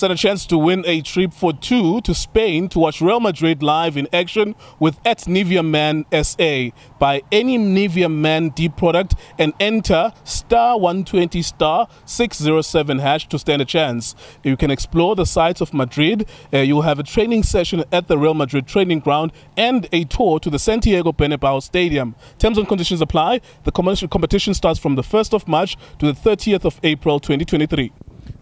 stand a chance to win a trip for 2 to Spain to watch Real Madrid live in action with @Nivea Man SA. Buy any Nivea Man deep product and enter *120 *607 hash to stand a chance. You can explore the sights of Madrid. You will have a training session at the Real Madrid training ground and a tour to the Santiago Bernabeu Stadium. Terms and conditions apply. The competition starts from the 1st of March to the 30th of April 2023.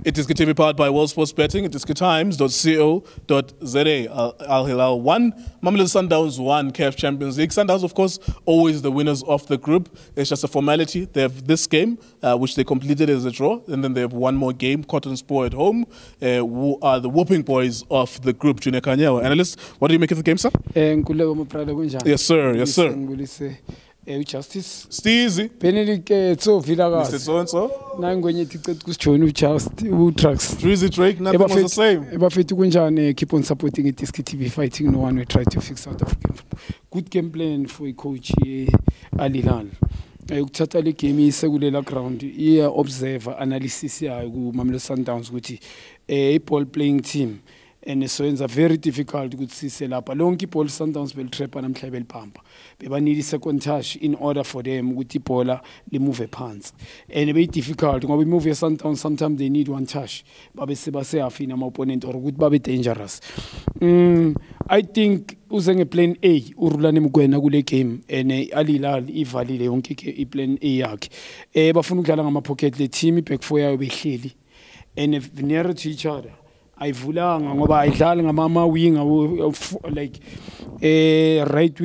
iDiskiTV powered by World Sports Betting. iDiskiTimes.co.za. Al Hilal 1, Mamelodi Sundowns 1, CAF Champions League. Sundowns, of course, always the winners of the group. It's just a formality. They have this game, which they completed as a draw, and then they have one more game, Cotton Sport at home, who are the whooping boys of the group. Junior Khanye, analyst, what do you make of the game, sir? Yes, sir. Yes, sir. Justice Steezy Benedict so Vilagas Mr. So-and-so Nangwenye ticket kujoin uTracks Drizzy Drake, nothing was the same. Ebafethu kunjani, keep on supporting iDiskiTV, fighting no one. We try to fix South African football. Good game plan for a coach Hilal. Ukuthatha le game isekulela ground iya observer analysis yayo ku Mamelodi Sundowns ukuthi ball playing team and so it's very difficult to see lapha lonke ball Sundowns will trap namhla beliphampa beba need second touch in order for them ukuthi ibhola li move phansi and very difficult ngoba move ye Sundowns sometimes they need one touch babe sebase afina ama opponent or ukuthi babe dangerous. I think uzenge plan A urulane mgwena kule game and Hilal ivalile yonke I plan A yakhe bafuna ukudlala ngama pocket le team back four yayo behleli and near to each other ayivulanga ngoba ayidlali ngama winger like right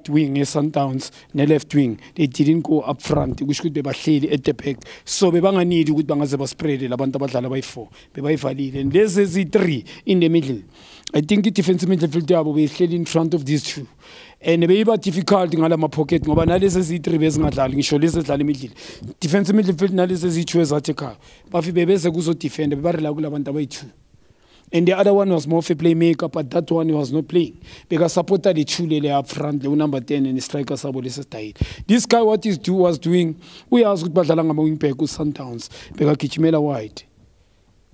wing Sundowns ne left wing. They didn't go up front kusho ukuthi bebahleli at the back, so bebanganidi ukuthi bangaze ba spread labantu abadlala bayi4 bebayivalile and lezi ezi3 in the middle. I think i-defensive midfield yabo behleli in front of these two and beyiba difficult ngala ma pocket ngoba nalezi ezi3 bezingadlali ngisho lezi edlala middle defensive midfield nalezi ezi2 ezathi ekhaya bafi bebeze kuzo defend bebarela kulabantu abayi2 and the other one was more of a playmaker, but that one was not playing because supported the Chulele up front, the number 10 and the striker Sabo died. This guy what he was doing, we asked good badalanga wing back with Sundowns because Kichimela wide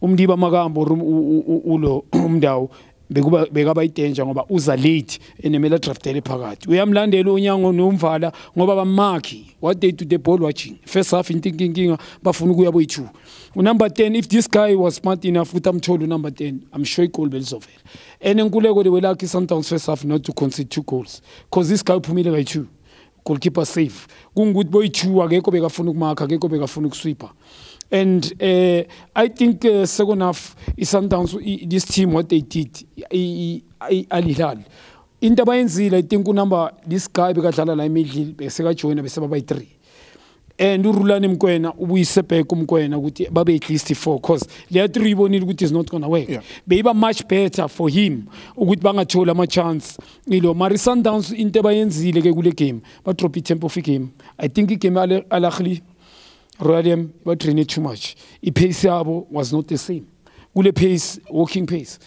umdiba magambo ulo umdawu beka bayitenja ngoba uza late enemela draftele phakathi uyamlandela unyango nomvala ngoba bamakhi what they do the ball watching first half in thinking bafuna ukuya boyi2 number 10. If this guy was smart enough with amtholo number 10, I'm sure he could belzovela and enkuleko they were lucky Sundowns first half not to concede 2 goals because this guy uphumile kayi2 goalkeeper safe kungukuthi boyi2 akekho bekafuna ukumakha akekho bekafuna ukusweeper. And I think second half Sundowns this team what they did Hilal into abayenzile I think unumber this guy bekadlala la middle beseka join bese baba 3 and urulane mkwena ubuyise back umkwena ukuthi babe at least 4 cause le 3 ibonile ukuthi is not gonna work. Beyiba much better for him ukuthi bangathola ama chance ilo mari Sundowns into abayenzile ke kule game ba drop tempo of game. I think igame alakhli Radium, but trained too much. The pace was not the same. Ule pace, walking pace.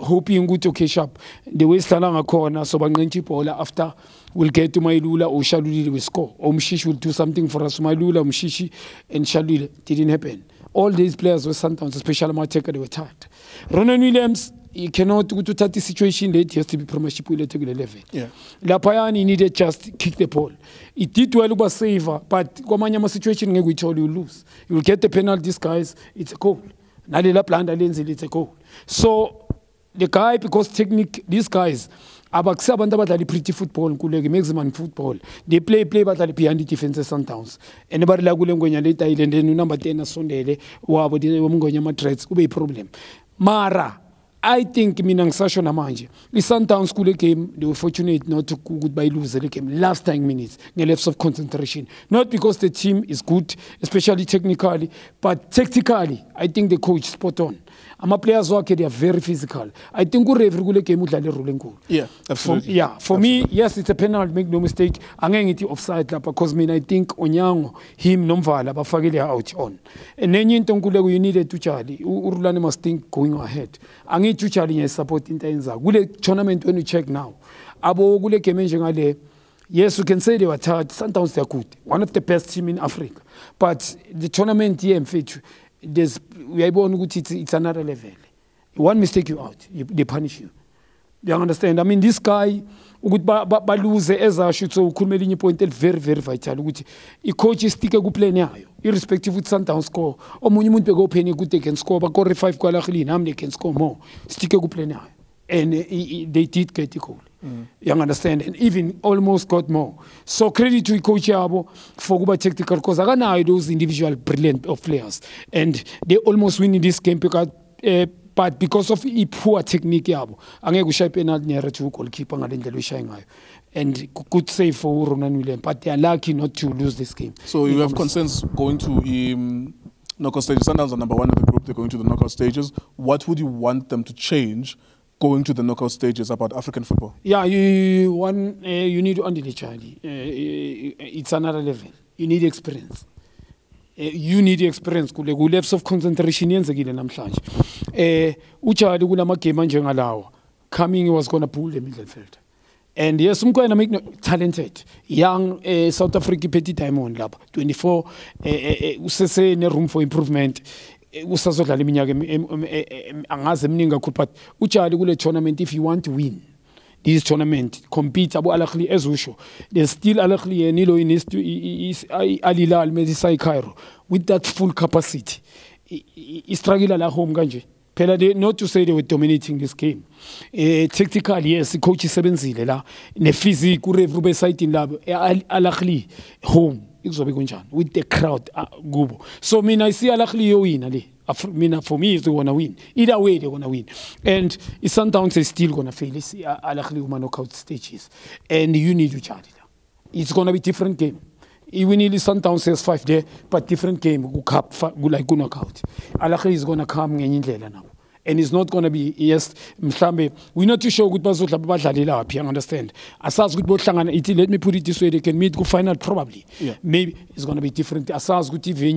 Hoping good to catch up. The way Stalanga corner, so Banganchi Pola after will get to Mailula or Shaluli will score. Or Mshishi will do something for us. Mailula, Mshishi, and Shaluli didn't happen. All these players were sometimes, especially Mateka, they were tired. Ronan Williams, he cannot go to 30 situation late, he has to be premiership with the level. Lapayani needed just kick the ball. It did well over saver, but Komanyama situation we told you lose. You will get the penalties, guys, it's a goal. Nalila Planda Lenzi, it's a goal. So the guy, because technique, these guys, Abaksabandabatali pretty football, maximum football. They play but behind the defense Sundowns. And about Lagulengwenya later, and then number 10 Sondele, Wabo, the Mungonyama threats, will be a problem. Mara. I think Minang Sasho Namanje. The Sundowns school game, they were fortunate not to goodbye lose the game last 10 minutes, the left of concentration. Not because the team is good, especially technically, but tactically, I think the coach spot on. Ama players work, they are very physical. I think we regular game with the ruling goal. Yeah, absolutely. For me, yes, it's a penalty, make no mistake. Angeng iti offside because I think Onyango, him nomvala, but Fagile out on. And then you needed to Jali. Urulani must think going ahead. Angi to Jali and support in Tenza. Gule tournament when you check now. Abo Gule Kemenjangale. Yes, we can say they were tired. Sometimes they're good. One of the best team in Africa. But the tournament here in feature. it's another level. One mistake you out, they punish you. You understand? I mean, this guy, lose as I should so could make point very, very vital. The coach is stick a good play now, irrespective of Sundowns score. Or Monument go penny good they can score, but go 5 quality, they can score more. Stick a good play now. And they did get the goal. You understand? And even almost got more. So credit to Coach Yabo for tactical because I don't know those individual brilliant of players. And they almost win in this game because but because of poor technique yabo angeke ushaye penalty near to goalkeeper ngalendlela ushaye ngayo and good save for Ronan Williams, but they are lucky not to lose this game. So you have concerns going to knockout stages. Sundowns are number 1 in the group. They're going to the knockout stages. What would you want them to change going to the knockout stages about African football? Yeah, you need to Andile Jali. It's another level. You need experience. You need experience kule levels of concentration yenzekile namhlanje uJali kulama game njengalawa coming was going to pull the midfield and yes umkwena make talented young South Africa Petit Diamond lapha 24 usese ne room for improvement usazodlala iminyaka angaze eminingi kakhulu but uJali kule tournament if you want to win this tournament compete abo alakhli ezusho there's still alakhli yenilo is Hilal Medisai Cairo with that full capacity struggle la home kanje phela they not to say they were dominating this game tactical yes coach isebenzile la ne physique urevu be side labo alakhli home ikuzobe kunjani with the crowd kubo so mina I see alakhli yo wina le for me, they want to win. Either way, they want to win. And Sundowns is still going to fail. It's knockout stages. And you need to charge it. It's going to be different game. Even if Sundowns says 5 there, but different game. Like knockout. Alakhli is going to come now. And it's not going to be, yes, we're not too sure good you understand? Asas good let me put it this way, they can meet go final probably. Yeah. Maybe it's going to be different. Asas good TV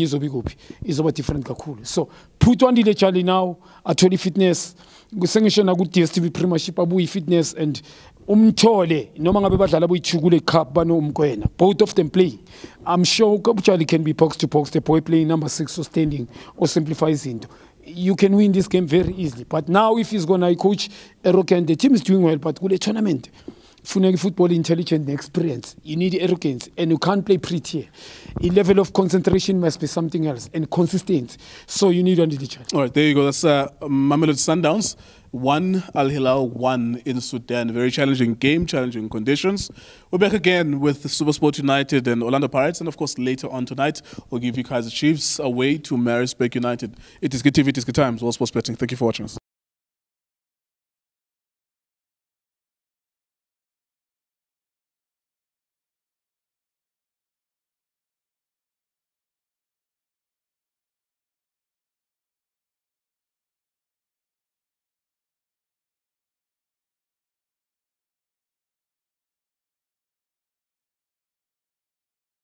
is about different cool. So put on the Jali now, actually fitness, go sanction a good iDiskiTV premiership abu fitness and umthole noma ngabe badlala boyichukule cup bano umkwena both of them play. I'm sure Jali can be box to box, the boy playing number 6 or standing or simplifies into. You can win this game very easily. But now if he's going to coach arrogant, the team is doing well, but with a tournament, football intelligence and experience, you need arrogance, and you can't play pretty. A level of concentration must be something else, and consistent. So you need Andile Jali. All right, there you go. That's Mamelodi Sundowns 1, Al Hilal 1 in Sudan. Very challenging game, challenging conditions. We're back again with SuperSport United and Orlando Pirates, and of course later on tonight we'll give you Kaizer Chiefs away to Maritzburg United. iDiskiTV, iDiskiTimes, All Sports Betting. Thank you for watching us.